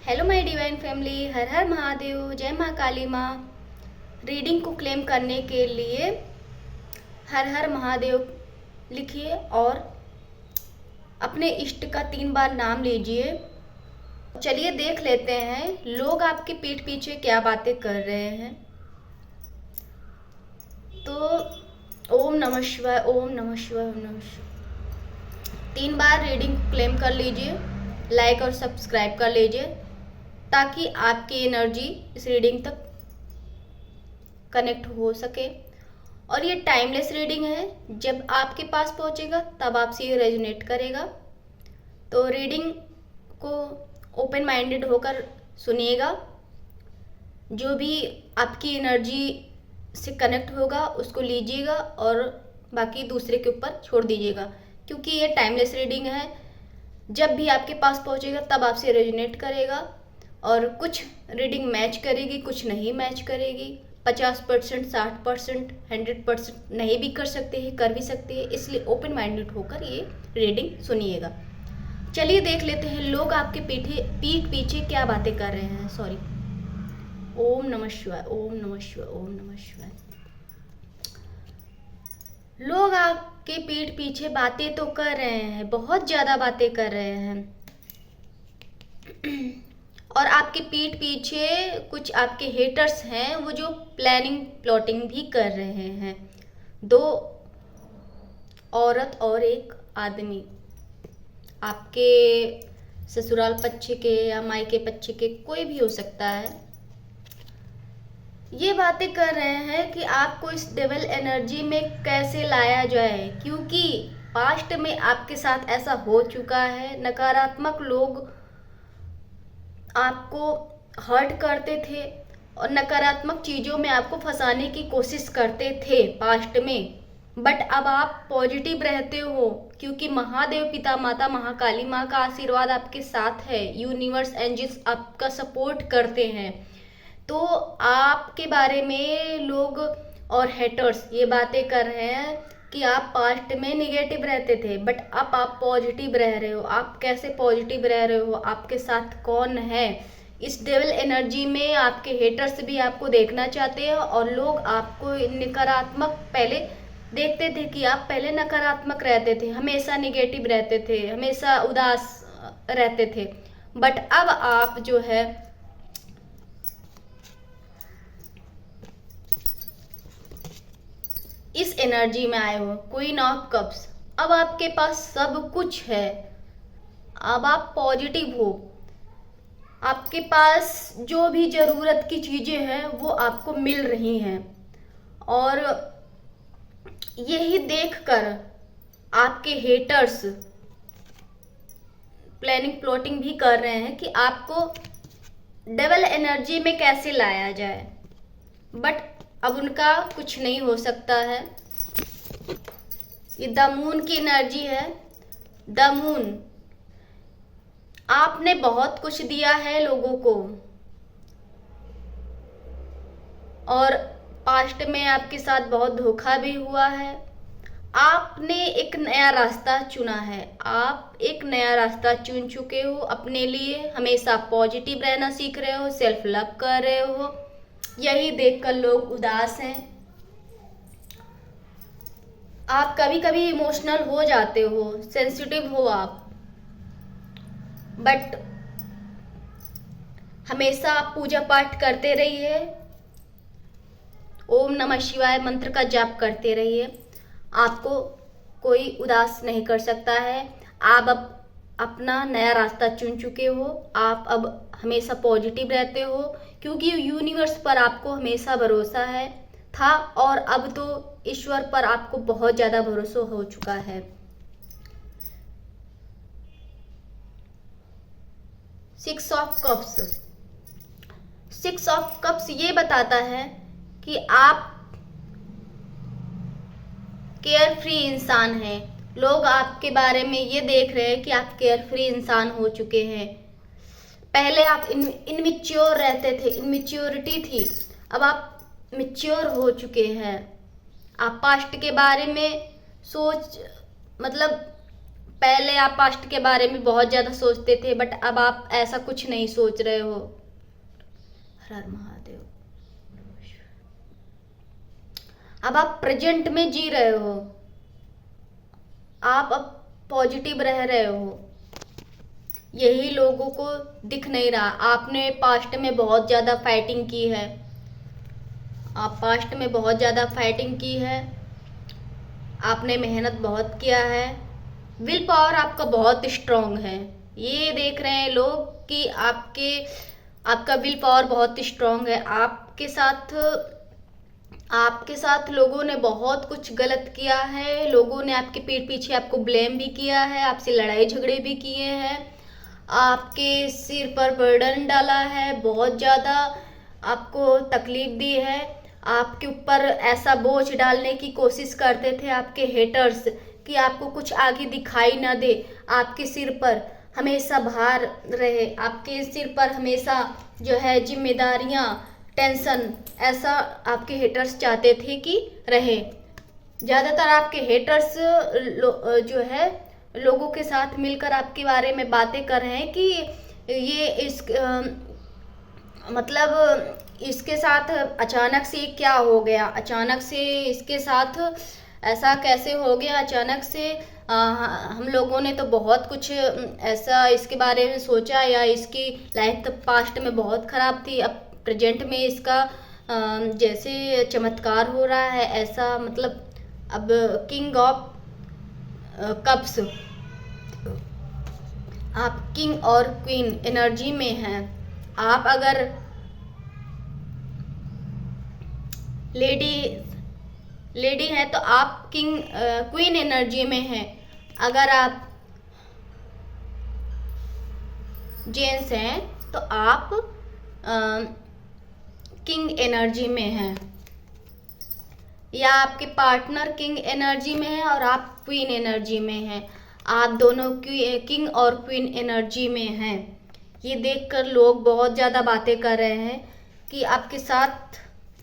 Hello my divine family, हर हर महादेव, जय माँ काली माँ। रीडिंग को क्लेम करने के लिए हर हर महादेव लिखिए और अपने इष्ट का 3 बार नाम लीजिए। चलिए देख लेते हैं लोग आपके पीठ पीछे क्या बातें कर रहे हैं। तो ओम नमः शिवाय, ओम नमः शिवाय, ओम नमः शिवाय। 3 बार रीडिंग क्लेम कर लीजिए, लाइक और सब्सक्राइब कर लीजिए ताकि आपकी एनर्जी इस रीडिंग तक कनेक्ट हो सके। और ये टाइमलेस रीडिंग है, जब आपके पास पहुंचेगा तब आपसे ये रेजोनेट करेगा। तो रीडिंग को ओपन माइंडेड होकर सुनिएगा। जो भी आपकी एनर्जी से कनेक्ट होगा उसको लीजिएगा और बाकी दूसरे के ऊपर छोड़ दीजिएगा, क्योंकि ये टाइमलेस रीडिंग है। जब भी आपके पास पहुंचेगा तब आपसे रेजोनेट करेगा और कुछ रीडिंग मैच करेगी, कुछ नहीं मैच करेगी। 50%, 60%, 100% नहीं भी कर सकते हैं, कर भी सकते हैं, इसलिए ओपन माइंडेड होकर ये रीडिंग सुनिएगा। चलिए देख लेते हैं लोग आपके पीठ पीछे क्या बातें कर रहे हैं। सॉरी। ओम नमः शिवाय, ओम नमः शिवाय, ओम नमः शिवाय। लोग आपके पीठ पीछे बातें तो कर रहे हैं, बहुत ज्यादा बातें कर रहे हैं। और आपके पीठ पीछे कुछ आपके हेटर्स हैं, वो जो प्लानिंग प्लॉटिंग भी कर रहे हैं। 2 औरत और 1 आदमी, आपके ससुराल पक्ष के या मायके पक्ष के, कोई भी हो सकता है। ये बातें कर रहे हैं कि आपको इस डेविल एनर्जी में कैसे लाया जाए, क्योंकि पास्ट में आपके साथ ऐसा हो चुका है। नकारात्मक लोग आपको हर्ट करते थे और नकारात्मक चीज़ों में आपको फंसाने की कोशिश करते थे पास्ट में। बट अब आप पॉजिटिव रहते हो, क्योंकि महादेव पिता माता महाकाली माँ का आशीर्वाद आपके साथ है। यूनिवर्स एंजल्स आपका सपोर्ट करते हैं। तो आपके बारे में लोग और हेटर्स ये बातें कर रहे हैं कि आप पास्ट में निगेटिव रहते थे, बट अब आप पॉजिटिव रह रहे हो। आप कैसे पॉजिटिव रह रहे हो, आपके साथ कौन है? इस डेविल एनर्जी में आपके हेटर्स भी आपको देखना चाहते हैं और लोग आपको नकारात्मक पहले देखते थे कि आप पहले नकारात्मक रहते थे, हमेशा निगेटिव रहते थे, हमेशा उदास रहते थे। बट अब आप जो है इस एनर्जी में आए हो, क्वीन ऑफ कप्स। अब आपके पास सब कुछ है, अब आप पॉजिटिव हो। आपके पास जो भी जरूरत की चीजें हैं वो आपको मिल रही हैं। और यही देखकर आपके हेटर्स प्लानिंग प्लॉटिंग भी कर रहे हैं कि आपको डबल एनर्जी में कैसे लाया जाए। बट अब उनका कुछ नहीं हो सकता है। ये द मून की एनर्जी है। द मून, आपने बहुत कुछ दिया है लोगों को और पास्ट में आपके साथ बहुत धोखा भी हुआ है। आपने एक नया रास्ता चुना है, आप एक नया रास्ता चुन चुके हो अपने लिए। हमेशा पॉजिटिव रहना सीख रहे हो, सेल्फ लव कर रहे हो। यही देखकर लोग उदास हैं। आप कभी कभी इमोशनल हो जाते हो, सेंसिटिव हो आप, बट हमेशा आप पूजा पाठ करते रहिए, ओम नमः शिवाय मंत्र का जाप करते रहिए। आपको कोई उदास नहीं कर सकता है। आप अब अपना नया रास्ता चुन चुके हो। आप अब हमेशा पॉजिटिव रहते हो, क्योंकि यूनिवर्स पर आपको हमेशा भरोसा है था और अब तो ईश्वर पर आपको बहुत ज्यादा भरोसा हो चुका है। 6 ऑफ कप्स। 6 ऑफ कप्स ये बताता है कि आप केयर फ्री इंसान हैं। लोग आपके बारे में ये देख रहे हैं कि आप केयर फ्री इंसान हो चुके हैं। पहले आप इनमिच्योर रहते थे, इनमिच्योरिटी थी, अब आप मिच्योर हो चुके हैं। आप पास्ट के बारे में सोच मतलब पहले आप पास्ट के बारे में बहुत ज़्यादा सोचते थे, बट अब आप ऐसा कुछ नहीं सोच रहे हो। हर हर महादेव। अब आप प्रेजेंट में जी रहे हो, आप अब पॉजिटिव रह रहे हो। यही लोगों को दिख नहीं रहा। आपने पास्ट में बहुत ज़्यादा फाइटिंग की है, आप पास्ट में बहुत ज़्यादा फाइटिंग की है, आपने मेहनत बहुत किया है, विल पावर आपका बहुत स्ट्रांग है। ये देख रहे हैं लोग कि आपका विल पावर बहुत स्ट्रांग है। आपके साथ लोगों ने बहुत कुछ गलत किया है, लोगों ने आपके पीठ पीछे आपको ब्लेम भी किया है, आपसे लड़ाई झगड़े भी किए हैं, आपके सिर पर बर्डन डाला है, बहुत ज़्यादा आपको तकलीफ दी है, आपके ऊपर ऐसा बोझ डालने की कोशिश करते थे आपके हेटर्स कि आपको कुछ आगे दिखाई ना दे, आपके सिर पर हमेशा भार रहे, आपके सिर पर हमेशा जो है जिम्मेदारियां, टेंशन, ऐसा आपके हेटर्स चाहते थे कि रहे। ज़्यादातर आपके हेटर्स जो है लोगों के साथ मिलकर आपके बारे में बातें कर रहे हैं कि ये मतलब इसके साथ अचानक से क्या हो गया, अचानक से इसके साथ ऐसा कैसे हो गया, अचानक से हम लोगों ने तो बहुत कुछ ऐसा इसके बारे में सोचा, या इसकी लाइफ तो पास्ट में बहुत ख़राब थी, अब प्रेजेंट में इसका जैसे चमत्कार हो रहा है ऐसा। मतलब अब किंग ऑफ कप्स, आप किंग और क्वीन एनर्जी में हैं। आप अगर लेडी हैं तो आप क्वीन एनर्जी में हैं। अगर आप जेंट्स हैं तो आप किंग एनर्जी में हैं, या आपके पार्टनर किंग एनर्जी में है और आप क्वीन एनर्जी में हैं। आप दोनों किंग और क्वीन एनर्जी में हैं। ये देखकर लोग बहुत ज़्यादा बातें कर रहे हैं कि आपके साथ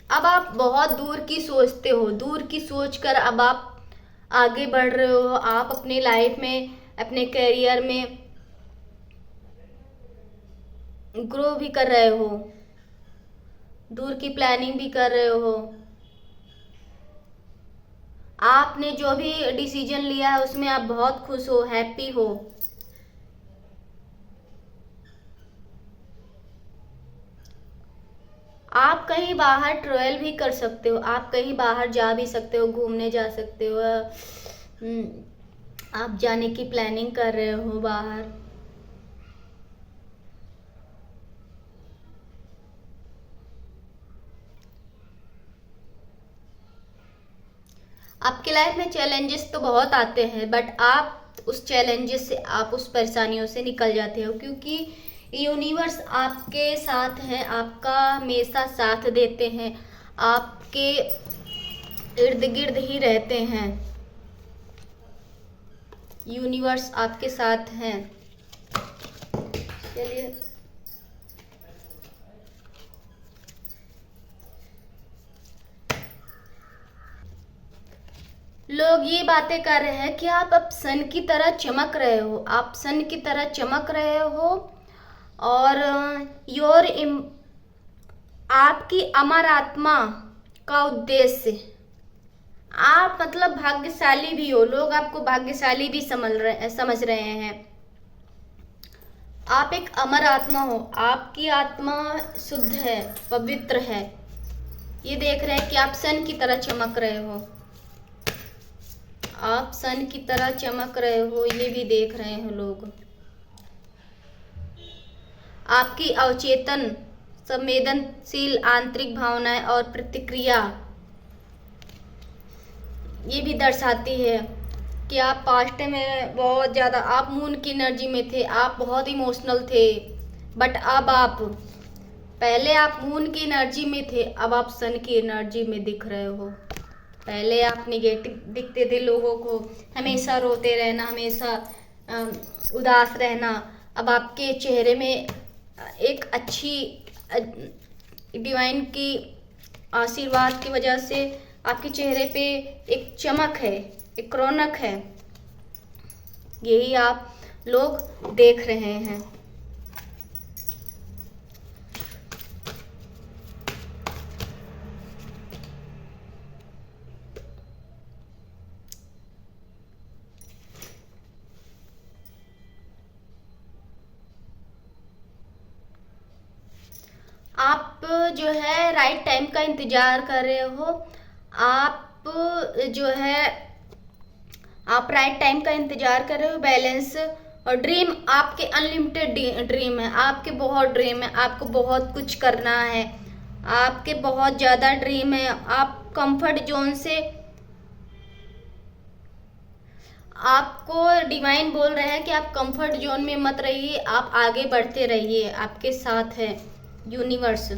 अब आप बहुत दूर की सोचते हो, दूर की सोचकर अब आप आगे बढ़ रहे हो। आप अपनी लाइफ में, अपने करियर में ग्रो भी कर रहे हो, दूर की प्लानिंग भी कर रहे हो। आपने जो भी डिसीजन लिया है उसमें आप बहुत खुश हो, हैप्पी हो। आप कहीं बाहर ट्रैवल भी कर सकते हो, आप कहीं बाहर जा भी सकते हो, घूमने जा सकते हो। आप जाने की प्लानिंग कर रहे हो बाहर। आपकी लाइफ में चैलेंजेस तो बहुत आते हैं, बट आप उस चैलेंजेस से, आप उस परेशानियों से निकल जाते हो, क्योंकि यूनिवर्स आपके साथ है, आपका हमेशा साथ देते हैं, आपके इर्द गिर्द ही रहते हैं। यूनिवर्स आपके साथ हैं। चलिए, लोग ये बातें कर रहे हैं कि आप अब सन की तरह चमक रहे हो, आप सन की तरह चमक रहे हो, और आपकी अमर आत्मा का उद्देश्य, आप मतलब भाग्यशाली भी हो। लोग आपको भाग्यशाली भी समझ रहे हैं। आप एक अमर आत्मा हो, आपकी आत्मा शुद्ध है, पवित्र है। ये देख रहे हैं कि आप सन की तरह चमक रहे हो, आप सन की तरह चमक रहे हो, ये भी देख रहे हैं लोग। आपकी अवचेतन संवेदनशील आंतरिक भावनाएं और प्रतिक्रिया ये भी दर्शाती है कि आप पास्ट में बहुत ज़्यादा, आप मून की एनर्जी में थे, आप बहुत इमोशनल थे, बट अब पहले आप मून की एनर्जी में थे, अब आप सन की एनर्जी में दिख रहे हो। पहले आप निगेटिव दिखते थे लोगों को, हमेशा रोते रहना, हमेशा उदास रहना। अब आपके चेहरे में एक अच्छी डिवाइन की आशीर्वाद की वजह से आपके चेहरे पे एक चमक है, एक रौनक है। यही आप लोग देख रहे हैं। आप जो है राइट टाइम का इंतजार कर रहे हो। आप जो है आप राइट टाइम का इंतजार कर रहे हो। बैलेंस और ड्रीम आपके अनलिमिटेड ड्रीम है, आपके बहुत ड्रीम है, आपको बहुत कुछ करना है, आपके बहुत ज़्यादा ड्रीम है। आप कंफर्ट जोन से, आपको डिवाइन बोल रहे हैं कि आप कंफर्ट जोन में मत रहिए, आप आगे बढ़ते रहिए, आपके साथ है यूनिवर्स।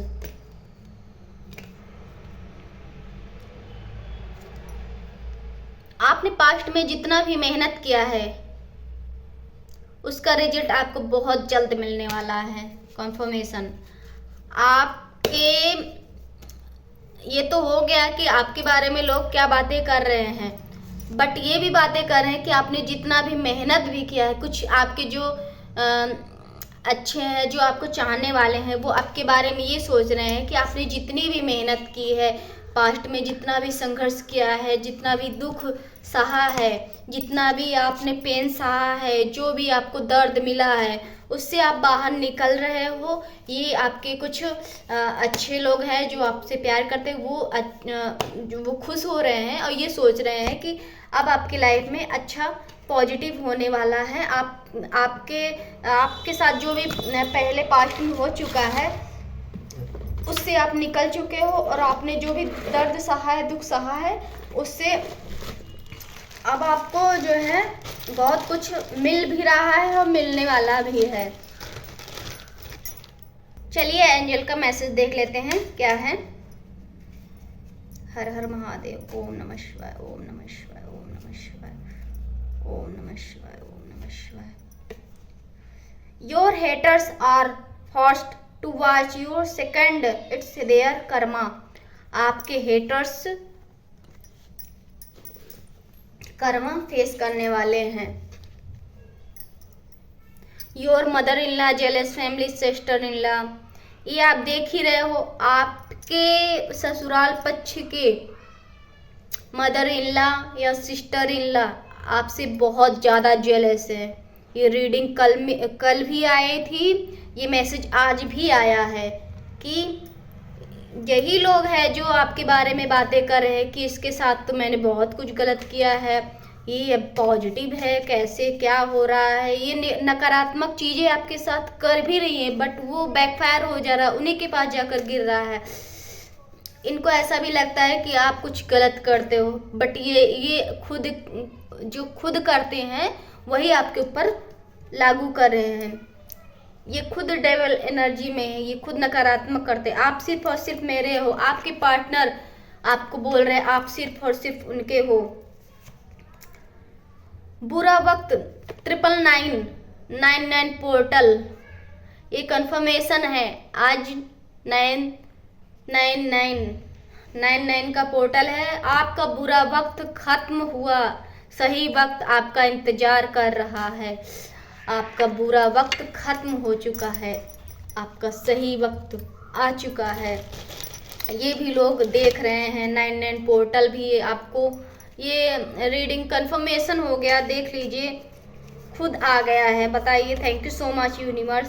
आपने पास्ट में जितना भी मेहनत किया है उसका रिजल्ट आपको बहुत जल्द मिलने वाला है। कंफर्मेशन आपके, ये तो हो गया कि आपके बारे में लोग क्या बातें कर रहे हैं, बट ये भी बातें कर रहे हैं कि आपने जितना भी मेहनत भी किया है, कुछ आपके जो अच्छे हैं, जो आपको चाहने वाले हैं, वो आपके बारे में ये सोच रहे हैं कि आपने जितनी भी मेहनत की है, पास्ट में जितना भी संघर्ष किया है, जितना भी दुख सहा है, जितना भी आपने पेन सहा है, जो भी आपको दर्द मिला है, उससे आप बाहर निकल रहे हो। ये आपके कुछ अच्छे लोग हैं जो आपसे प्यार करते हैं, वो खुश हो रहे हैं और ये सोच रहे हैं कि अब आपकी लाइफ में अच्छा पॉजिटिव होने वाला है। आपके साथ जो भी पहले पास्ट में हो चुका है उससे आप निकल चुके हो, और आपने जो भी दर्द सहा है, दुख सहा है, उससे अब आपको जो है बहुत कुछ मिल भी रहा है और मिलने वाला भी है। चलिए एंजल का मैसेज देख लेते हैं क्या है। हर हर महादेव। ओम नमः शिवाय, ओम नमः शिवाय, ओम नमः शिवाय, ओम नमः शिवाय, ओम नमः शिवाय। Your haters are forced to watch your second, it's their karma. आपके हेटर्स कर्मा फेस करने वाले हैं। Your mother in law jealous family sister in law, ये आप देख ही रहे हो, आपके ससुराल पक्ष के मदर इन लॉ या सिस्टर इन लॉ आपसे बहुत ज़्यादा जेलस है। ये रीडिंग कल भी आई थी, ये मैसेज आज भी आया है कि यही लोग हैं जो आपके बारे में बातें कर रहे हैं कि इसके साथ तो मैंने बहुत कुछ गलत किया है, ये पॉजिटिव है, कैसे क्या हो रहा है, ये नकारात्मक चीज़ें आपके साथ कर भी रही हैं, बट वो बैकफायर हो जा रहा है, उन्हीं के पास जाकर गिर रहा है। इनको ऐसा भी लगता है कि आप कुछ गलत करते हो, बट ये खुद करते हैं वही आपके ऊपर लागू कर रहे हैं। ये खुद डेविल एनर्जी में है, ये खुद नकारात्मक करते हैं। आप सिर्फ और सिर्फ मेरे हो, आपके पार्टनर आपको बोल रहे हैं आप सिर्फ और सिर्फ उनके हो। बुरा वक्त 999 पोर्टल, ये कंफर्मेशन है। आज 999 का पोर्टल है। आपका बुरा वक्त खत्म हुआ, सही वक्त आपका इंतजार कर रहा है। आपका बुरा वक्त खत्म हो चुका है, आपका सही वक्त आ चुका है। ये भी लोग देख रहे हैं। 99 पोर्टल भी आपको, ये रीडिंग कंफर्मेशन हो गया, देख लीजिए खुद आ गया है। बताइए, thank you so much universe.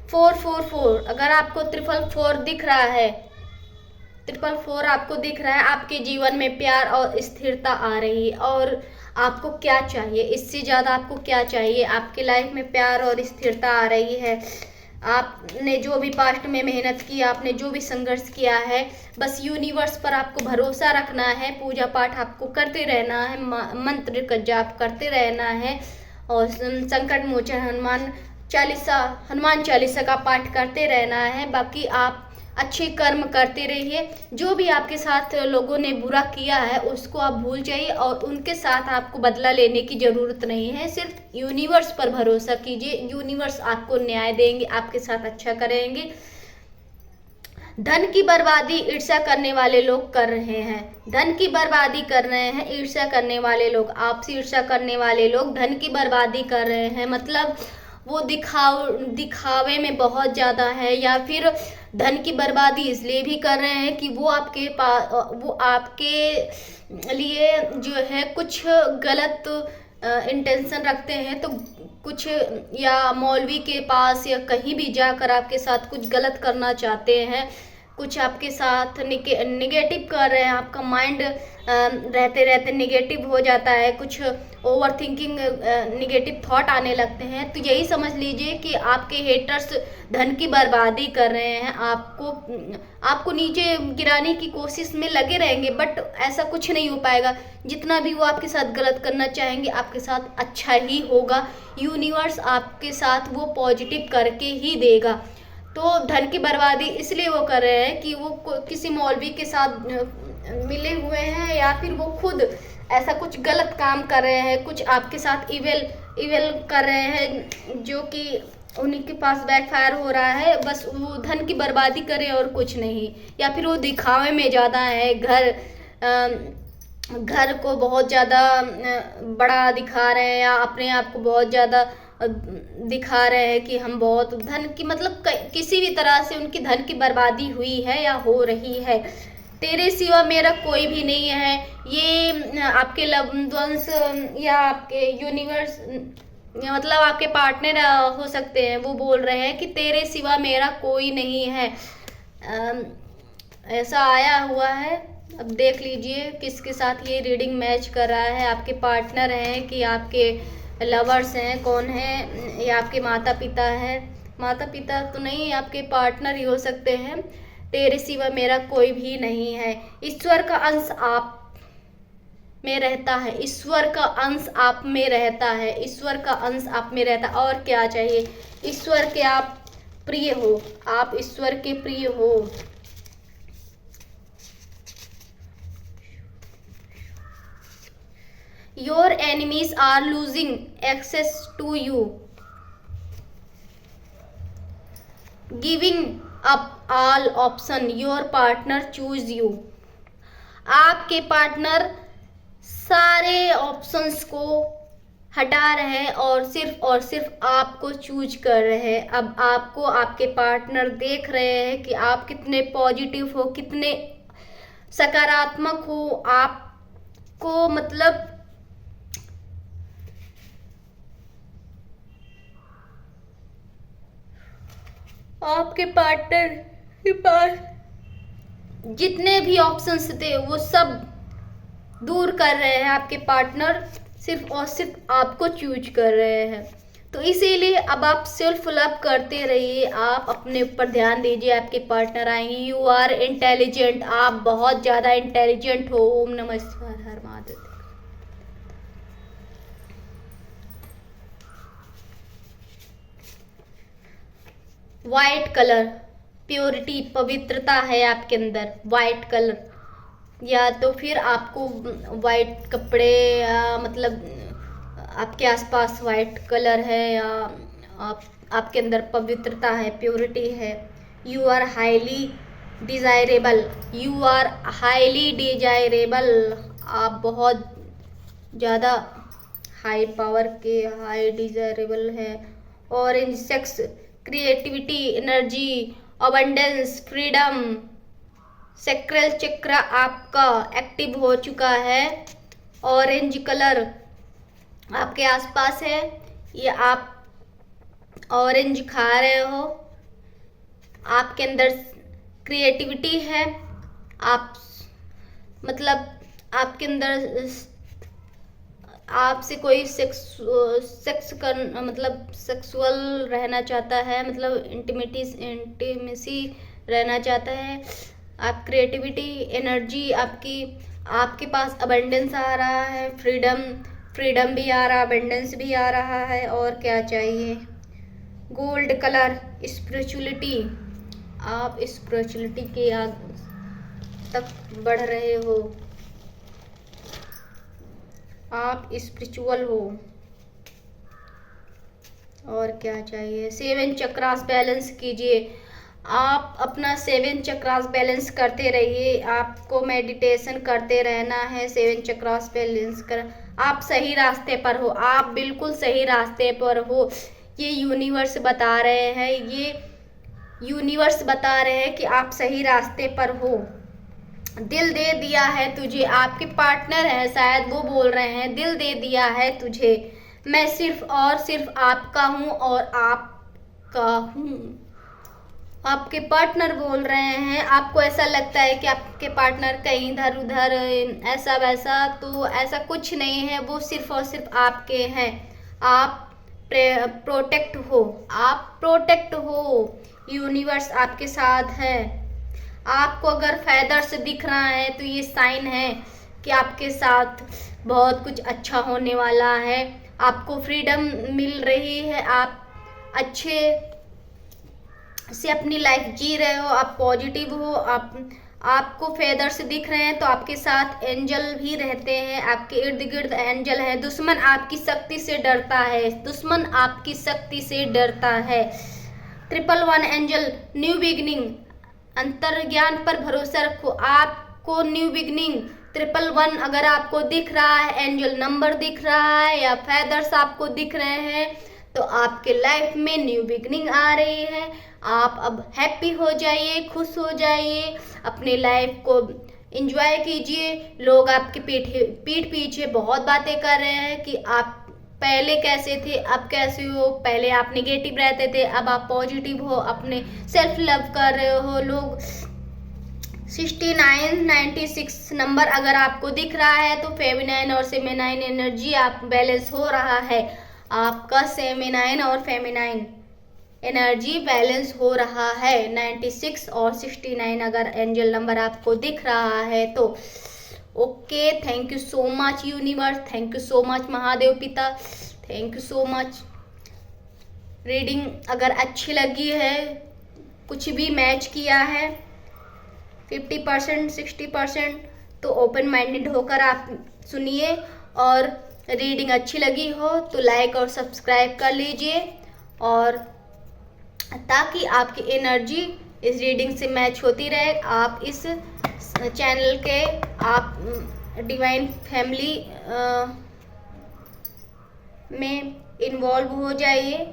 444, अगर आपको 444 दिख रहा है, 444 आपको दिख रहा है, आपके जीवन में प्यार और स्थिरता आ रही है। और आपको क्या चाहिए, इससे ज़्यादा आपको क्या चाहिए? आपके लाइफ में प्यार और स्थिरता आ रही है। आपने जो भी पास्ट में मेहनत की, आपने जो भी संघर्ष किया है, बस यूनिवर्स पर आपको भरोसा रखना है। पूजा पाठ आपको करते रहना है, मंत्र का जाप करते रहना है, और संकट मोचन हनुमान चालीसा का पाठ करते रहना है। बाकी आप अच्छे कर्म करते रहिए। जो भी आपके साथ लोगों ने बुरा किया है उसको आप भूल जाइए, और उनके साथ आपको बदला लेने की ज़रूरत नहीं है। सिर्फ यूनिवर्स पर भरोसा कीजिए, यूनिवर्स आपको न्याय देंगे, आपके साथ अच्छा करेंगे। धन की बर्बादी ईर्ष्या करने वाले लोग कर रहे हैं। धन की बर्बादी कर रहे हैं, ईर्ष्या करने वाले लोग, आपसे ईर्ष्या करने वाले लोग धन की बर्बादी कर रहे हैं। मतलब वो दिखावे में बहुत ज़्यादा है, या फिर धन की बर्बादी इसलिए भी कर रहे हैं कि वो आपके लिए जो है कुछ गलत इंटेंशन रखते हैं। तो कुछ या मौलवी के पास या कहीं भी जाकर आपके साथ कुछ गलत करना चाहते हैं, कुछ आपके साथ निगेटिव कर रहे हैं। आपका माइंड रहते रहते निगेटिव हो जाता है, कुछ ओवर थिंकिंग निगेटिव थॉट आने लगते हैं। तो यही समझ लीजिए कि आपके हेटर्स धन की बर्बादी कर रहे हैं, आपको नीचे गिराने की कोशिश में लगे रहेंगे, बट ऐसा कुछ नहीं हो पाएगा। जितना भी वो आपके साथ गलत करना चाहेंगे, आपके साथ अच्छा ही होगा। यूनिवर्स आपके साथ वो पॉजिटिव करके ही देगा। तो धन की बर्बादी इसलिए वो कर रहे हैं कि वो किसी मौलवी के साथ मिले हुए हैं, या फिर वो खुद ऐसा कुछ गलत काम कर रहे हैं, कुछ आपके साथ इवेल कर रहे हैं, जो कि उन्हीं के पास बैकफायर हो रहा है। बस वो धन की बर्बादी करे और कुछ नहीं। या फिर वो दिखावे में ज़्यादा है, घर को बहुत ज़्यादा बड़ा दिखा रहे हैं, या अपने आप को बहुत ज़्यादा दिखा रहे हैं कि हम बहुत धन की, मतलब किसी भी तरह से उनकी धन की बर्बादी हुई है या हो रही है। तेरे सिवा मेरा कोई भी नहीं है, ये आपके लव्ड वंस या आपके यूनिवर्स, मतलब आपके पार्टनर हो सकते हैं, वो बोल रहे हैं कि तेरे सिवा मेरा कोई नहीं है। ऐसा आया हुआ है। अब देख लीजिए किसके साथ ये रीडिंग मैच कर रहा है। आपके पार्टनर हैं कि आपके लवर्स हैं, कौन है? या आपके माता पिता हैं? माता पिता तो नहीं, आपके पार्टनर ही हो सकते हैं। तेरे सिवा मेरा कोई भी नहीं है। ईश्वर का अंश आप में रहता है, ईश्वर का अंश आप में रहता है, ईश्वर का अंश आप में रहता है। और क्या चाहिए? ईश्वर के आप प्रिय हो, आप ईश्वर के प्रिय हो। Your enemies are losing access to you, giving up all option. Your partner choose you. आपके पार्टनर सारे ऑप्शंस को हटा रहे हैं और सिर्फ आपको चूज कर रहे हैं। अब आपको आपके पार्टनर देख रहे हैं कि आप कितने पॉजिटिव हो, कितने सकारात्मक हो। आपको मतलब आपके पार्टनर के पास जितने भी ऑप्शंस थे वो सब दूर कर रहे हैं। आपके पार्टनर सिर्फ और सिर्फ आपको चूज कर रहे हैं। तो इसीलिए अब आप सेल्फ लव करते रहिए, आप अपने ऊपर ध्यान दीजिए। आपके पार्टनर आएंगे। यू आर इंटेलिजेंट, आप बहुत ज़्यादा इंटेलिजेंट हो। ओम नमः शिवाय, हर महादेव। वाइट कलर प्योरिटी, पवित्रता है आपके अंदर। वाइट कलर, या तो फिर आपको वाइट कपड़े, मतलब आपके आसपास वाइट कलर है, या आपके अंदर पवित्रता है, प्योरिटी है। You are highly desirable, you are highly desirable, आप बहुत ज़्यादा हाई पावर के, हाई डिजायरेबल है। Orange sex, creativity, energy, abundance, freedom. Sacral chakra आपका एक्टिव हो चुका है। ऑरेंज कलर आपके आसपास है, ये आप ऑरेंज खा रहे हो। आपके अंदर क्रिएटिविटी है, आप मतलब आपके अंदर आपसे कोई सेक्स कर मतलब सेक्सुअल रहना चाहता है, मतलब इंटीमेसी रहना चाहता है। आप क्रिएटिविटी, एनर्जी आपके पास अबंडेंस आ रहा है। फ्रीडम भी आ रहा, अबंडेंस भी आ रहा है। और क्या चाहिए? गोल्ड कलर, स्पिरिचुअलिटी, आप स्पिरिचुअलिटी के आगे तक बढ़ रहे हो, आप स्पिरिचुअल हो। और क्या चाहिए? 7 चक्रास बैलेंस कीजिए। आप अपना 7 चक्रास बैलेंस करते रहिए। आपको मेडिटेशन करते रहना है, 7 चक्रास बैलेंस कर। आप सही रास्ते पर हो, आप बिल्कुल सही रास्ते पर हो। ये यूनिवर्स बता रहे हैं, ये यूनिवर्स बता रहे हैं कि आप सही रास्ते पर हो। दिल दे दिया है तुझे, आपके पार्टनर है शायद, वो बोल रहे हैं दिल दे दिया है तुझे, मैं सिर्फ और सिर्फ आपका हूँ और आपका हूँ। आपके पार्टनर बोल रहे हैं। आपको ऐसा लगता है कि आपके पार्टनर कहीं इधर उधर ऐसा वैसा, तो ऐसा कुछ नहीं है, वो सिर्फ और सिर्फ आपके हैं। आप प्रोटेक्ट हो, आप प्रोटेक्ट हो, यूनिवर्स आपके साथ है। आपको अगर फेदर्स दिख रहा है तो ये साइन है कि आपके साथ बहुत कुछ अच्छा होने वाला है। आपको फ्रीडम मिल रही है, आप अच्छे से अपनी लाइफ जी रहे हो, आप पॉजिटिव हो। आपको फेदर्स दिख रहे हैं तो आपके साथ एंजल भी रहते हैं, आपके इर्द गिर्द एंजल है। दुश्मन आपकी शक्ति से डरता है, दुश्मन आपकी शक्ति से डरता है। 111 एंजल, न्यू बिगिनिंग, अंतर्ज्ञान पर भरोसा रखो, आपको न्यू बिगिनिंग 111 अगर आपको दिख रहा है, एंजल नंबर दिख रहा है या फेदर्स आपको दिख रहे हैं, तो आपके लाइफ में न्यू बिगिनिंग आ रही है। आप अब हैप्पी हो जाइए, खुश हो जाइए, अपने लाइफ को एंजॉय कीजिए। लोग आपके पीठ पीछे बहुत बातें कर रहे हैं कि आप पहले कैसे थे, अब कैसे हो। पहले आप नेगेटिव रहते थे, अब आप पॉजिटिव हो, अपने सेल्फ लव कर रहे हो। लोग 69 96 नंबर अगर आपको दिख रहा है तो फेमिनाइन और फेमिनाइन एनर्जी आप बैलेंस हो रहा है। आपका फेमिनाइन और फेमिनाइन एनर्जी बैलेंस हो रहा है। 96 और 69 अगर एंजल नंबर आपको दिख रहा है तो okay. Thank you so much universe, thank you so much Mahadev पिता, thank you so much. Reading अगर अच्छी लगी है, कुछ भी मैच किया है 50% 60%, तो ओपन माइंडेड होकर आप सुनिए। और रीडिंग अच्छी लगी हो तो लाइक और सब्सक्राइब कर लीजिए, और ताकि आपकी एनर्जी इस रीडिंग से मैच होती रहे। आप इस चैनल के आप डिवाइन फैमिली में इन्वॉल्व हो जाइए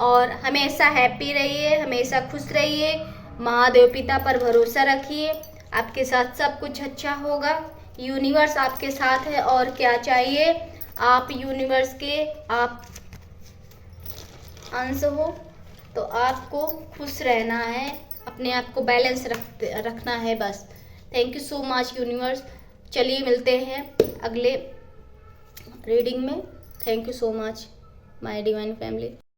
और हमेशा हैप्पी रहिए, हमेशा खुश रहिए। महादेव पिता पर भरोसा रखिए, आपके साथ सब कुछ अच्छा होगा। यूनिवर्स आपके साथ है, और क्या चाहिए। आप यूनिवर्स के आप अंश हो, तो आपको खुश रहना है, अपने आप को बैलेंस रखना है बस। Thank you so much universe. चलिए मिलते हैं अगले रीडिंग में। Thank you so much my divine family.